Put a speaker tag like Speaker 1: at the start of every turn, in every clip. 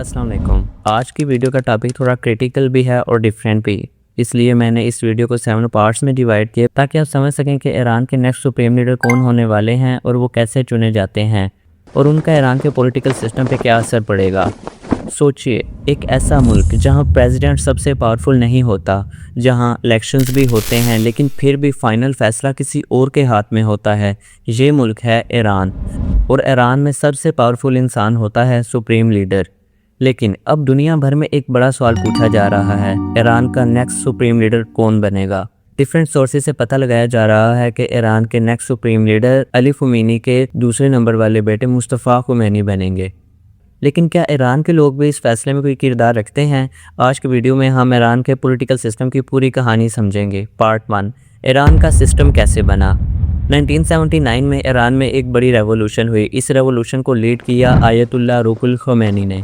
Speaker 1: अस्सलाम वालेकुम। आज की वीडियो का टॉपिक थोड़ा क्रिटिकल भी है और डिफरेंट भी, इसलिए मैंने इस वीडियो को 7 पार्ट्स में डिवाइड किया ताकि आप समझ सकें कि ईरान के नेक्स्ट सुप्रीम लीडर कौन होने वाले हैं और वो कैसे चुने जाते हैं और उनका ईरान के पॉलिटिकल सिस्टम पे क्या असर पड़ेगा। सोचिए, एक ऐसा मुल्क जहां प्रेसिडेंट सबसे पावरफुल नहीं होता, जहां इलेक्शंस भी होते हैं लेकिन फिर भी फाइनल फैसला किसी और के हाथ में होता है, ये मुल्क है ईरान। और ईरान में सबसे पावरफुल इंसान होता है सुप्रीम लीडर। लेकिन अब दुनिया भर में एक बड़ा सवाल पूछा जा रहा है, ईरान का नेक्स्ट सुप्रीम लीडर कौन बनेगा। डिफरेंट सोर्सेज से पता लगाया जा रहा है कि ईरान के next supreme leader Ali Khomeini के दूसरे नंबर वाले बेटे मुस्तफ़ा खुमैनी बनेंगे। लेकिन क्या ईरान के लोग भी इस फैसले में कोई किरदार रखते हैं? आज के वीडियो में हम ईरान के पॉलिटिकल सिस्टम की पूरी कहानी समझेंगे। पार्ट 1, ईरान का सिस्टम कैसे बना। 1979 में ईरान में एक बड़ी रेवोल्यूशन हुई। इस रेवोल्यूशन को लीड किया आयतुल्लाह रुहुल खुमैनी ने।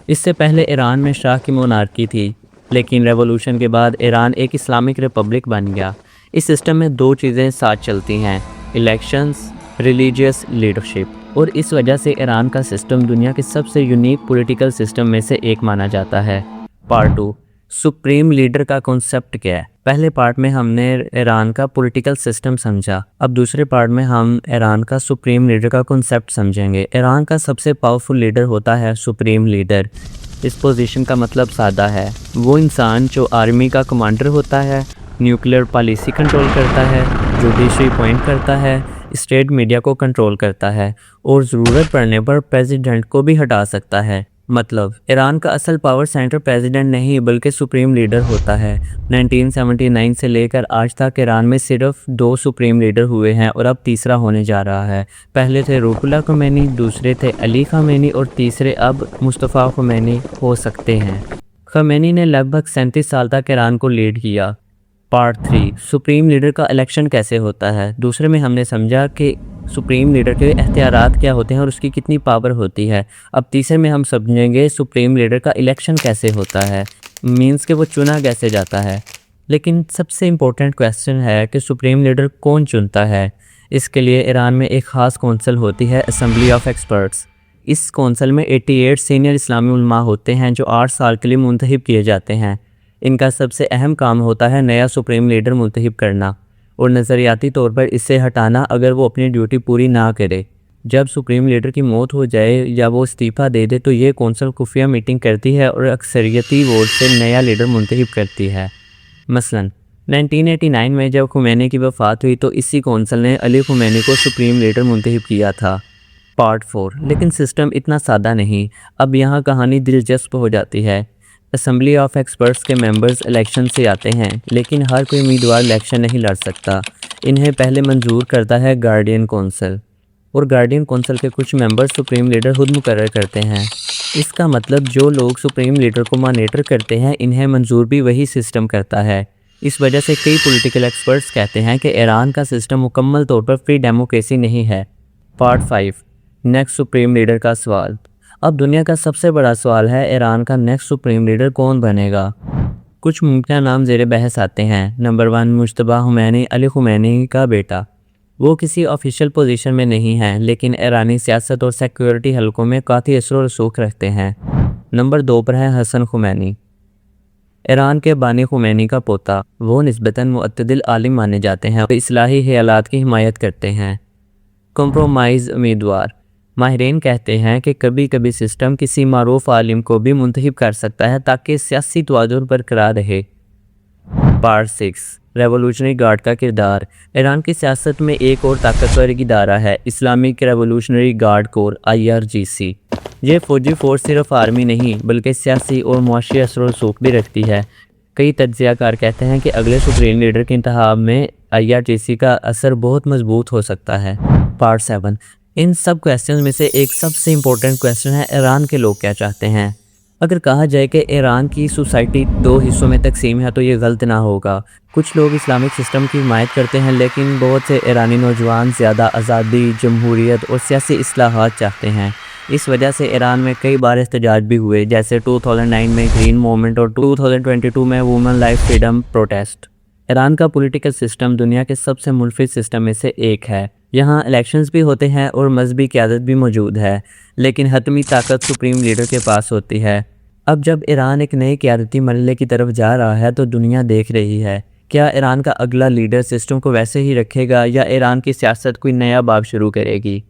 Speaker 1: इससे पहले ईरान में शाह की मोनार्की थी, लेकिन रेवोल्यूशन के बाद ईरान एक इस्लामिक रिपब्लिक बन गया। इस सिस्टम में दो चीज़ें साथ चलती हैं, इलेक्शंस, रिलीजियस लीडरशिप। और इस वजह से ईरान का सिस्टम दुनिया के सबसे यूनिक पॉलिटिकल सिस्टम में से एक माना जाता है। पार्ट 2, सुप्रीम लीडर का कॉन्सेप्ट क्या है। पहले पार्ट में हमने ईरान का पॉलिटिकल सिस्टम समझा, अब दूसरे पार्ट में हम ईरान का सुप्रीम लीडर का कॉन्सेप्ट समझेंगे। ईरान का सबसे पावरफुल लीडर होता है सुप्रीम लीडर। इस पोजीशन का मतलब सादा है, वो इंसान जो आर्मी का कमांडर होता है, न्यूक्लियर पॉलिसी कंट्रोल करता है, जुडिशरी अपॉइंट करता है, स्टेट मीडिया को कंट्रोल करता है और ज़रूरत पड़ने पर प्रेसिडेंट को भी हटा सकता है। मतलब ईरान का असल पावर सेंटर प्रेसिडेंट नहीं बल्कि सुप्रीम लीडर होता है। 1979 से लेकर आज तक ईरान में सिर्फ 2 सुप्रीम लीडर हुए हैं और अब तीसरा होने जा रहा है। पहले थे रुहुल्लाह खुमैनी, दूसरे थे अली खुमैनी और तीसरे अब मुस्तफ़ा खुमैनी हो सकते हैं। खुमैनी ने लगभग 37 साल तक ईरान को लीड किया। पार्ट 3, सुप्रीम लीडर का इलेक्शन कैसे होता है। दूसरे में हमने समझा कि सुप्रीम लीडर के इख्तियारात क्या होते हैं और उसकी कितनी पावर होती है। अब तीसरे में हम समझेंगे सुप्रीम लीडर का इलेक्शन कैसे होता है, मींस कि वो चुना कैसे जाता है। लेकिन सबसे इम्पोर्टेंट क्वेश्चन है कि सुप्रीम लीडर कौन चुनता है। इसके लिए ईरान में एक ख़ास कौंसल होती है, असम्बली ऑफ एक्सपर्ट्स। इस कौंसल में 88 सीनियर इस्लामी उलमा होते हैं जो 8 साल के लिए मुंतखब किए जाते हैं। इनका सबसे अहम काम होता है नया सुप्रीम लीडर मुंतखब करना और नज़रियाती तौर पर इससे हटाना अगर वो अपनी ड्यूटी पूरी ना करे। जब सुप्रीम लीडर की मौत हो जाए या वो इस्तीफ़ा दे दे तो ये कौंसल खुफिया मीटिंग करती है और अक्सरियती वोट से नया लीडर मुंतखब करती है। मसलन 1989 में जब खुमैनी की वफ़ात हुई तो इसी कौंसल ने अली खुमैनी को सुप्रीम लीडर मुंतखब किया था। पार्ट 4, लेकिन सिस्टम इतना सादा नहीं। अब यहाँ कहानी दिलचस्प हो जाती है। असम्बली ऑफ एक्सपर्ट्स के मेंबर्स इलेक्शन से आते हैं, लेकिन हर कोई उम्मीदवार इलेक्शन नहीं लड़ सकता। इन्हें पहले मंजूर करता है गार्डियन कौंसल और गार्डियन कौंसल के कुछ मेंबर्स सुप्रीम लीडर खुद मुकर्रर करते हैं। इसका मतलब जो लोग सुप्रीम लीडर को मॉनिटर करते हैं इन्हें मंजूर भी वही सिस्टम करता है। इस वजह से कई पॉलिटिकल एक्सपर्ट्स कहते हैं कि ईरान का सिस्टम मुकम्मल तौर पर फ्री डेमोक्रेसी नहीं है। पार्ट 5, नेक्स्ट सुप्रीम लीडर का सवाल। अब दुनिया का सबसे बड़ा सवाल है, ईरान का नेक्स्ट सुप्रीम लीडर कौन बनेगा। कुछ मुमकिन नाम ज़ेरे बहस आते हैं। नंबर 1, मुज्तबा खुमैनी, अली खुमैनी का बेटा। वो किसी ऑफिशियल पोजीशन में नहीं है लेकिन ईरानी सियासत और सिक्योरिटी हलकों में काफ़ी असर रसूख रखते हैं। नंबर 2 पर है हसन खुमैनी, ईरान के बानी खुमैनी का पोता। वो निस्बतन मुअत्तदिल आलिम माने जाते हैं और इस्लाही ख्यालात की हिमायत करते हैं। कंप्रोमाइज़ उम्मीदवार। माहिरीन कहते हैं कि कभी कभी सिस्टम किसी मारूफ आलिम को भी मुंतखब कर सकता है ताकि सियासी तवाज़ुन बरकरार रहे। पार्ट 6, रेवोल्यूशनरी गार्ड का किरदार। ईरान की सियासत में एक और ताकतवर इदारा है, Islamic revolutionary guard core IRGC। ये फ़ौजी फोर्स सिर्फ आर्मी नहीं बल्कि सियासी और मुआशी असर व रसूख भी रखती है। कई तज्ज़ियाकार कहते हैं कि अगले सुप्रीम लीडर के इंतखाब में IRGC का असर बहुत मजबूत हो सकता है। पार्ट 7, इन सब क्वेश्चन में से एक सबसे इम्पोर्टेंट क्वेश्चन है, ईरान के लोग क्या चाहते हैं। अगर कहा जाए कि ईरान की सोसाइटी 2 हिस्सों में तकसीम है तो ये गलत ना होगा। कुछ लोग इस्लामिक सिस्टम की हिमायत करते हैं लेकिन बहुत से ईरानी नौजवान ज़्यादा आज़ादी, जमहूरियत और सियासी इस्लाहात चाहते हैं। इस वजह से ईरान में कई बार एहतजाज भी हुए, जैसे 2009 में ग्रीन मूवमेंट और 2022 में women life freedom protest. Iran का पॉलिटिकल सिस्टम दुनिया के सबसे मुल्फिज सिस्टम में से एक है। यहाँ इलेक्शंस भी होते हैं और मजहबी क़यादत भी मौजूद है, लेकिन हतमी ताकत सुप्रीम लीडर के पास होती है। अब जब ईरान एक नए क़यादती मरहले की तरफ जा रहा है तो दुनिया देख रही है, क्या ईरान का अगला लीडर सिस्टम को वैसे ही रखेगा या ईरान की सियासत कोई नया बाब शुरू करेगी।